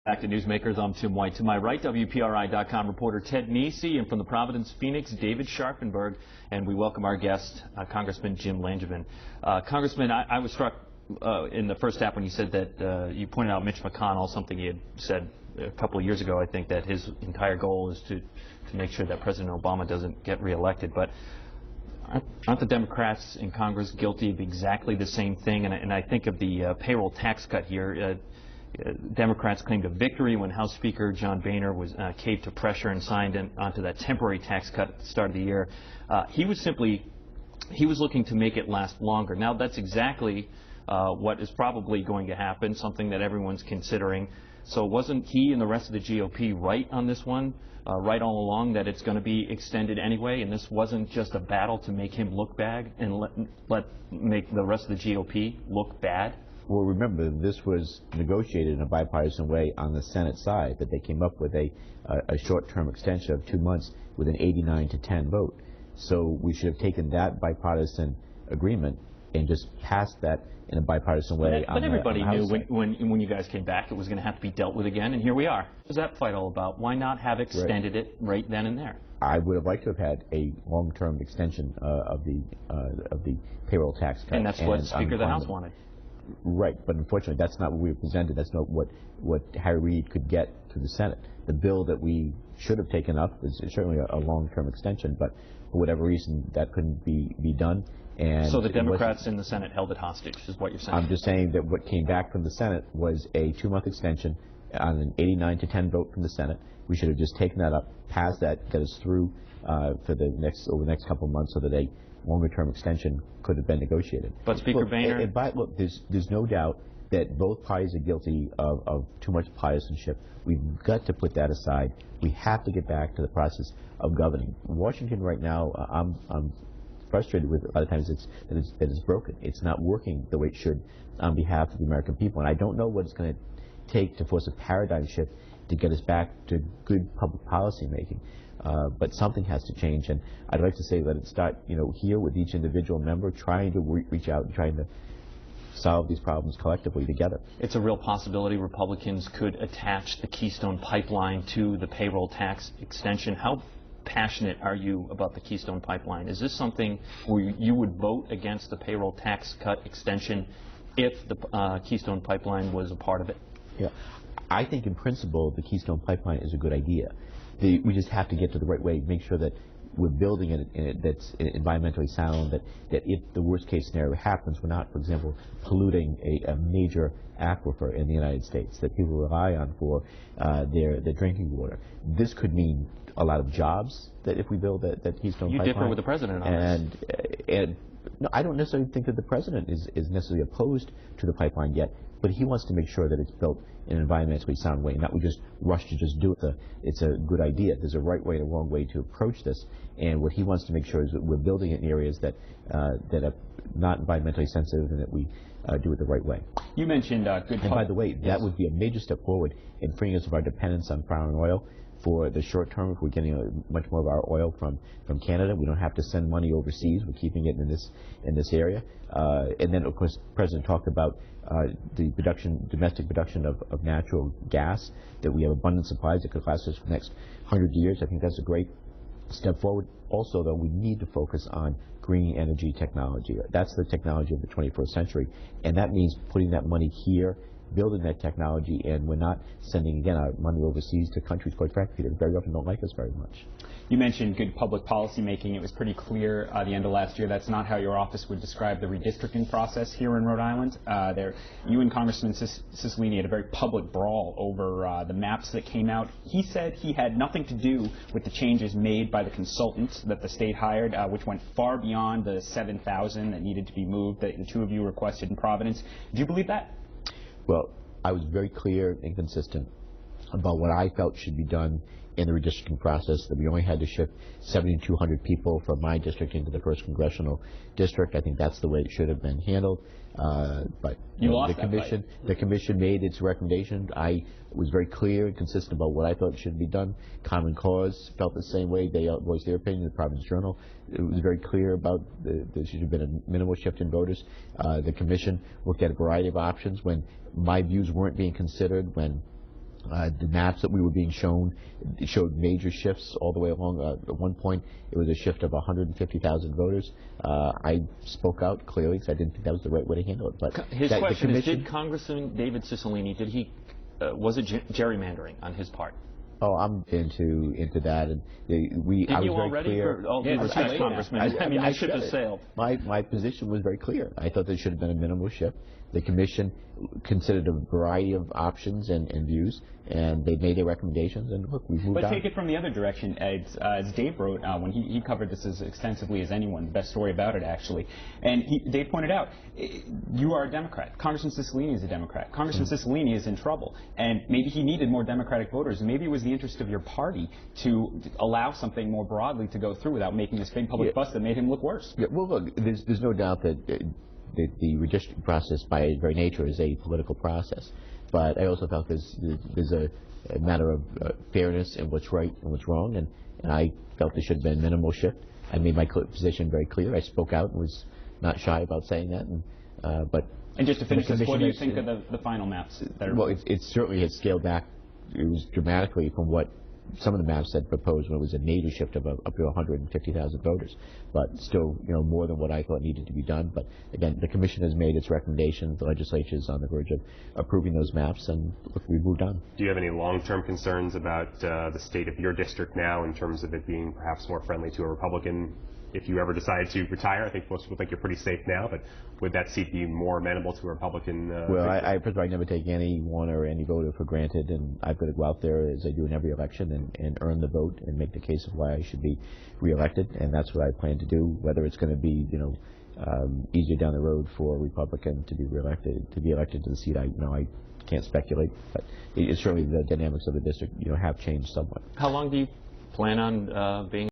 Back to Newsmakers, I'm Tim White. To my right, WPRI.com reporter Ted Nesi, and from the Providence, Phoenix, David Scharfenberg. And we welcome our guest, Congressman Jim Langevin. Congressman, I was struck in the first half when you said that you pointed out Mitch McConnell, something he had said a couple of years ago, I think, that his entire goal is to make sure that President Obama doesn't get reelected. But aren't the Democrats in Congress guilty of exactly the same thing? And I think of the payroll tax cut here. Democrats claimed a victory when House Speaker John Boehner was caved to pressure and signed onto that temporary tax cut at the start of the year. He was looking to make it last longer. Now that's exactly what is probably going to happen, something that everyone's considering. So wasn't he and the rest of the GOP right on this one, right all along, that it's going to be extended anyway, and this wasn't just a battle to make him look bad and make the rest of the GOP look bad? Well, remember, this was negotiated in a bipartisan way on the Senate side, that they came up with a short-term extension of 2 months with an 89-10 vote. So we should have taken that bipartisan agreement and just passed that in a bipartisan way. But everybody knew when you guys came back it was going to have to be dealt with again, and here we are. What was that fight all about? Why not have extended it right then and there? I would have liked to have had a long-term extension of the payroll tax cut. And that's what Speaker of the House wanted. Right, but unfortunately that's not what we were presented. That's not what Harry Reid could get to the Senate. The bill that we should have taken up is certainly a long-term extension, but for whatever reason that couldn't be done. And so the Democrats in the Senate held it hostage, is what you're saying? I'm just saying that what came back from the Senate was a 2-month extension on an 89-10 vote from the Senate. We should have just taken that up, passed that, get us through over the next couple of months, so that a longer-term extension could have been negotiated. But Speaker Boehner... Look, there's no doubt that both parties are guilty of too much partisanship. We've got to put that aside. We have to get back to the process of governing. Washington right now, I'm frustrated with a lot of times that it's broken. It's not working the way it should on behalf of the American people. And I don't know what it's going to take to force a paradigm shift to get us back to good public policy making. But something has to change, and I'd like to say that it start, here with each individual member trying to reach out and trying to solve these problems collectively together. It's a real possibility Republicans could attach the Keystone Pipeline to the payroll tax extension. How passionate are you about the Keystone Pipeline? Is this something where you would vote against the payroll tax cut extension if the Keystone Pipeline was a part of it? Yeah, I think in principle the Keystone Pipeline is a good idea. We just have to get to the right way, make sure that we're building it that's environmentally sound, that if the worst case scenario happens, we're not, for example, polluting a major aquifer in the United States that people rely on for their drinking water. This could mean a lot of jobs that if we build that Keystone Pipeline. You differ with the President on this. And no, I don't necessarily think that the President is necessarily opposed to the pipeline yet, but he wants to make sure that it's built in an environmentally sound way, not we just rush to just do it. It's a good idea. There's a right way and a wrong way to approach this, and what he wants to make sure is that we're building it in areas that are not environmentally sensitive and that we do it the right way. You mentioned good. And by the way, that would be a major step forward in freeing us of our dependence on foreign oil. For the short term, if we're getting much more of our oil from Canada, we don't have to send money overseas. We're keeping it in this area. And then, of course, the President talked about the domestic production of natural gas, that we have abundant supplies that could last us for the next 100 years. I think that's a great step forward. Also, though, we need to focus on green energy technology. That's the technology of the 21st century, and that means putting that money here, building that technology, and we're not sending, again, our money overseas to countries, quite frankly, that very often don't like us very much. You mentioned good public policy making. It was pretty clear the end of last year that's not how your office would describe the redistricting process here in Rhode Island. You and Congressman Cicilline had a very public brawl over the maps that came out. He said he had nothing to do with the changes made by the consultants that the state hired, which went far beyond the 7,000 that needed to be moved that the two of you requested in Providence. Do you believe that? Well, I was very clear and consistent about what I felt should be done in the redistricting process, that we only had to shift 7,200 people from my district into the 1st Congressional District. I think that's the way it should have been handled. But the commission made its recommendation. I was very clear and consistent about what I thought should be done. Common Cause felt the same way. They voiced their opinion in the Providence Journal. It was very clear about there should have been a minimal shift in voters. The commission looked at a variety of options when my views weren't being considered, when The maps that we were being shown showed major shifts all the way along. At one point, it was a shift of 150,000 voters. I spoke out clearly because I didn't think that was the right way to handle it. But his question is, did Congressman David Cicilline, was it gerrymandering on his part? Oh, I'm into that, and I was very clear. Congressman. I mean, that ship has sailed. My position was very clear. I thought there should have been a minimal shift. The commission considered a variety of options and views, and they made their recommendations, and look, we've moved on. But take it from the other direction, as Dave wrote when he covered this as extensively as anyone, the best story about it, actually. And Dave pointed out, you are a Democrat. Congressman Cicilline is a Democrat. Congressman Cicilline is in trouble, and maybe he needed more Democratic voters. Maybe it was the interest of your party to allow something more broadly to go through without making this big public fuss that made him look worse. Yeah, well, look, there's no doubt that the redistricting process, by its very nature, is a political process. But I also felt there's a matter of fairness and what's right and what's wrong, and I felt there should have been a minimal shift. I made my position very clear. I spoke out and was not shy about saying that. And just to finish this, what do you think of the final maps? Well, it certainly has scaled back. It was dramatically from what some of the maps had proposed, when it was a major shift of up to 150,000 voters, but still, more than what I thought needed to be done. But again, the commission has made its recommendations. The legislature is on the verge of approving those maps, and look, we've moved on. Do you have any long-term concerns about the state of your district now, in terms of it being perhaps more friendly to a Republican? If you ever decide to retire, I think most people think you're pretty safe now, but would that seat be more amenable to a Republican? Well, first of all, I never take anyone or any voter for granted, and I've got to go out there, as I do in every election, and earn the vote and make the case of why I should be reelected, and that's what I plan to do. Whether it's going to be, easier down the road for a Republican to be elected to the seat, I can't speculate, but it's certainly the dynamics of the district, have changed somewhat. How long do you plan on being